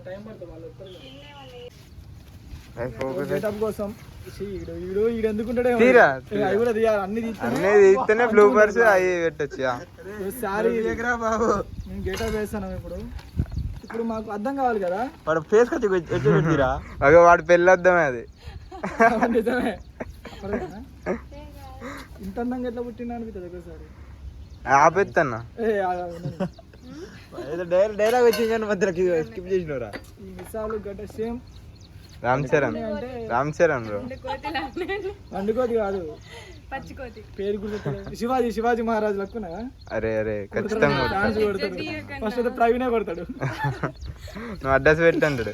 Time పడుతుంది వాళ్ళు కోసం అన్ని తీస్తేనే బ్లూబర్స్ అవి పెట్టచ్చు. బాబు నేను గెటప్ వేస్తాను ఇప్పుడు మాకు అర్థం కావాలి కదా. వాడు ఫేస్ పెట్టిరా అదే వాడు పెళ్ళి అర్థమే అది. నిజమే. ఇంత అందంగా ఎట్లా పుట్టినా అనిపిస్తుంది ఒకసారి. ఆపెత్తన్నా డైలాగ్ వచ్చింది మధ్యలోకి స్కిప్ చేసినవరా. ఈ మిసాలు గడ్డ సేమ్ రామ్ చరణ్ బ్రో. వండుకోతి కాదు పేరు గుర్తు శివాజీ మహారాజు లక్కునా. అరే ఖచ్చితంగా ఫస్ట్ అయితే ప్రవీణే కొడతాడు. నువ్వు అడ్రస్ పెట్టంటాడు.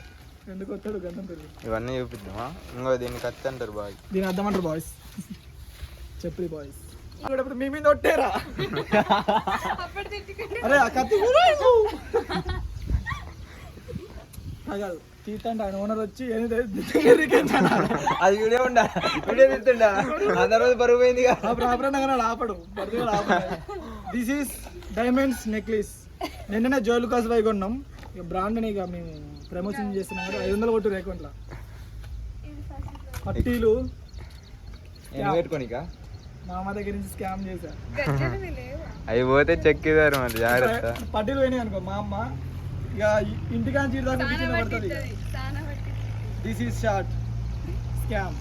ఎందుకు వస్తాడు గంధం పెళ్ళి ఇవన్నీ చూపిద్దామా? ఇంకో దీనికి ఖర్చు అంటారు బాయ్. దీని అర్థం అంటారు బాయ్స్. చెప్పి బాయ్స్ ఇప్పుడు మీ మీద కొట్టారా? అరే ఆ కత్తి కాదు తీర్థండి ఆయన ఓనర్ వచ్చి అది వీడియో తీస్తుండా అందరూ బరువు పోయింది. ఆపడు. This is diamonds necklace. నిన్ననే జోలుకాస్ బై కొన్నాం. ఇక బ్రాండ్ని ఇక మేము ప్రమోషన్ చేస్తున్నాం కదా. 500 కొట్టు అకౌంట్లో పట్టీలు పెట్టుకోనిక మామ దగ్గర నుంచి స్కామ్ చేశా. అవి పోతే చెక్కిదారు మరి జాగ్రత్త. పట్టీలు పోయినాయి అనుకో మా అమ్మ ఇక ఇంటికాంచి పడుతుంది. This is short scam.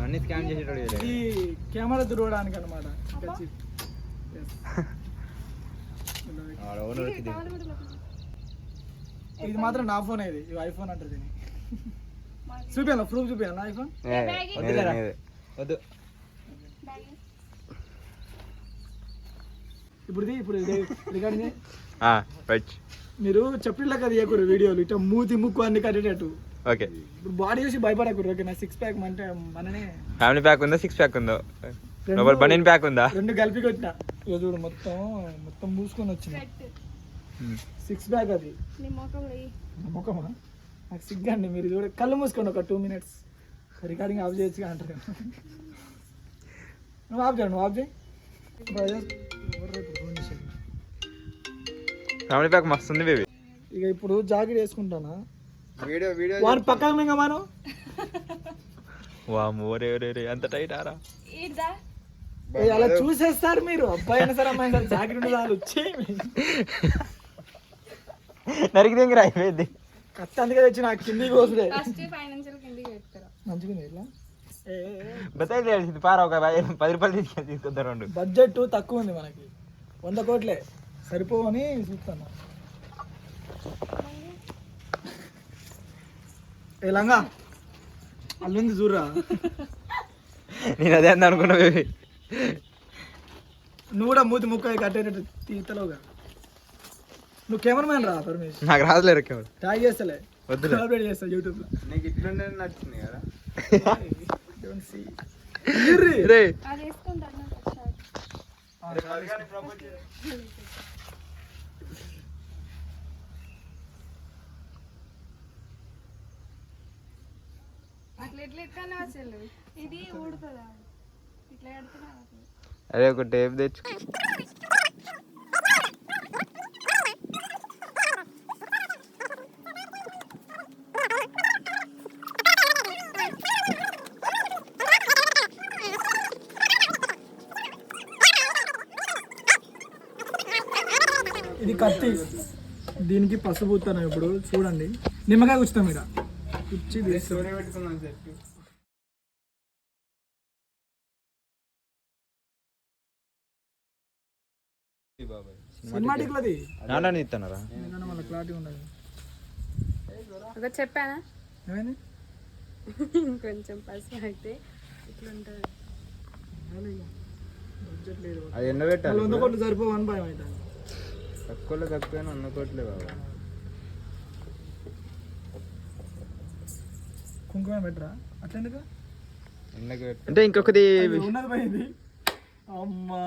అన్ని స్కామ్ చేసేటోడు ఈ కెమెరా దురవడానికి అనమాట. ఇది మాత్రం నా ఫోన్. ఇది ఐఫోన్ అంటారు దీన్ని. చూపియాలా ప్రూఫ్ చూపియాలా ఐఫోన్? వద్దు. ఇప్పుడు రికార్డింగ్ మీరు చెప్పిలా కదా చేయకూడదు వీడియోలు ఇట్లా మూతి ముక్కు అన్ని కట్టేటట్టు. ఓకే ఇప్పుడు బాడీ చూసి భయపడకూడదు. ఓకే నా 6 ప్యాక్ అంటే మననే ఫ్యామిలీ ప్యాక్ ఉందా 6 ప్యాక్ ఉందో బనీన్ ప్యాక్ ఉందా? 2 కలిపి కొట్టినా. చూడు మొత్తం మూసుకొని వచ్చింది 6 ప్యాక్. అది ముఖమా? నాకు సిగ్గండి. మీరు చూడ కళ్ళు మూసుకోండి ఒక 2 minutes. రికార్డింగ్ ఆఫ్ చేయొచ్చుగా అంటారు. నువ్వు ఆఫ్ చేయండి. నువ్వు ఆఫ్ చేయి. ఫ్యామిలీ ప్యాక్ మస్తు ఉంది బేబీ. ఇక ఇప్పుడు జాకెట్ వేసుకుంటానా వాడు పక్కన మింగ మనం. అంత టైట్ ఆరా అలా చూసేస్తారు మీరు. అబ్బాయి అయినా సరే అమ్మాయి జాకెట్ ఉండదు వచ్చి నరికి దగ్గర అయిపోయింది. కత్తి అందుకే తెచ్చి నాకు కిందికి కోసుడే మంచిగా ఇట్లా బతాయి పారా ఒక 10 రూపాయలు తీసుకొద్దాం. బడ్జెట్ తక్కువ ఉంది మనకి. 100 కోట్లే సరిపోవని చూస్తాను. ఏ లంగా అల్లుంది చూడరా. నేను అదే అంద అనుకున్నా బేబీ. నువ్వు కూడా మూతి ముక్క కట్టేటట్టు తీతలోగా. నువ్వు కెమెరామెన్ రా పరమేష్. నాకు రాదులేరు కెమెరా. ట్యాగ్ చేస్తలే అప్డేట్ చేస్తా యూట్యూబ్ లో. నీకు ఇట్లుండే నచ్చింది కదా. అదే ఒక టేప్ తెచ్చు. ఇది కత్తి. దీనికి పసుపు పూస్తాను ఇప్పుడు. చూడండి నిమ్మకాయ కూర్చుతాం ఇక్కడ కుర్చీ పెట్టుకున్నాం. సినిమాటిక్ లది నాన్న ఇస్తానరా మళ్ళీ క్లారిటీ ఉండదు. చెప్పానా ఏమైంది? కొంచెం పసుపు అయితే ఇట్లుంటుంది. బడ్జెట్ లేదు. అది ఎన్న పెట్టాలి. 100 కోట్లు సరిపోవని భయం అవుతుంది. తక్కువలో తక్కువ 100 కోట్లే బాబా. కుంకుమ పెట్టరా అట్లెందుకు? అంటే ఇంకొకటి ఉన్నది పోయింది. అమ్మా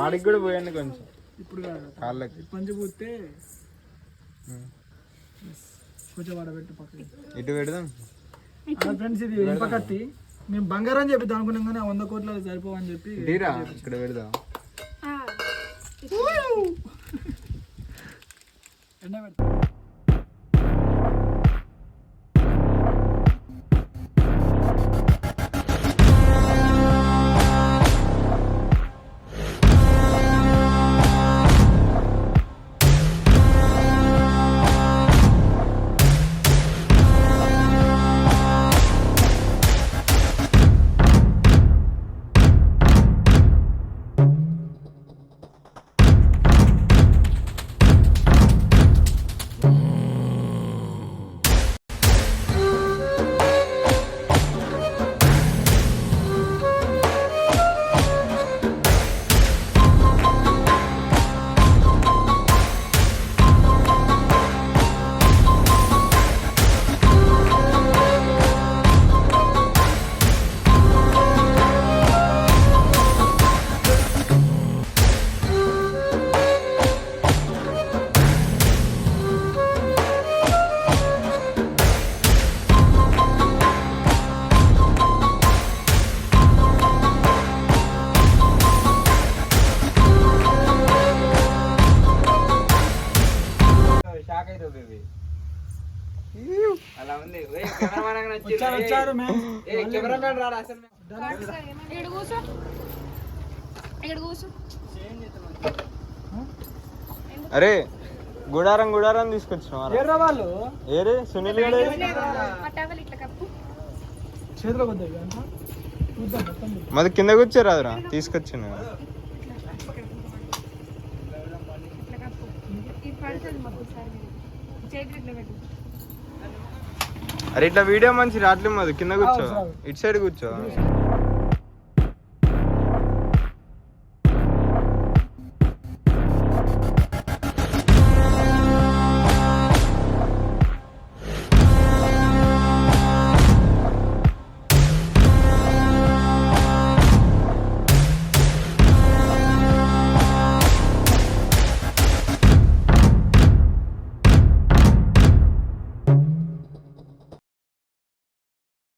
వాడికి కూడా పోయండి కొంచెం. ఇప్పుడు కాళ్ళకి పంచి పూస్తే కొంచెం వాడబెట్టు పక్కన. ఇటు పెడదాం ఫ్రెండ్స్. ఇది ఇనుప కత్తి. మేము బంగారం చెప్పిద్దాం అనుకున్నాం కానీ 100 కోట్ల సరిపోవని చెప్పి ఇక్కడ పెడదాం. ఎండ పెడతా షాక్ అవుతుంది బేబీ అలా ఉంది వచ్చారు మ్యామ్ కెమెరామెన్ రాడు అసలు ఇక్కడ కూర్చో ఇక్కడ కూర్చో అరే గుడారం గుడారం తీసుకొచ్చినావా ఏర్రా వాళ్ళు ఏరే సునీల్ గారు ఆ టవల్ ఇట్లా కప్పు చేతిలో కొద్దిగా చూద్దాం మొత్తం మరి కింద కూర్చోరాదురా తీసుకొచ్చిన ఇట్లా కప్పు ఇది పడుతుంది మాకు ఒకసారి చేతులు ఇట్లా పెట్టు అరే ఇట్లా వీడియో మంచి రావట్లేదు మధు కింద కూర్చో ఇటు సైడ్ కూర్చో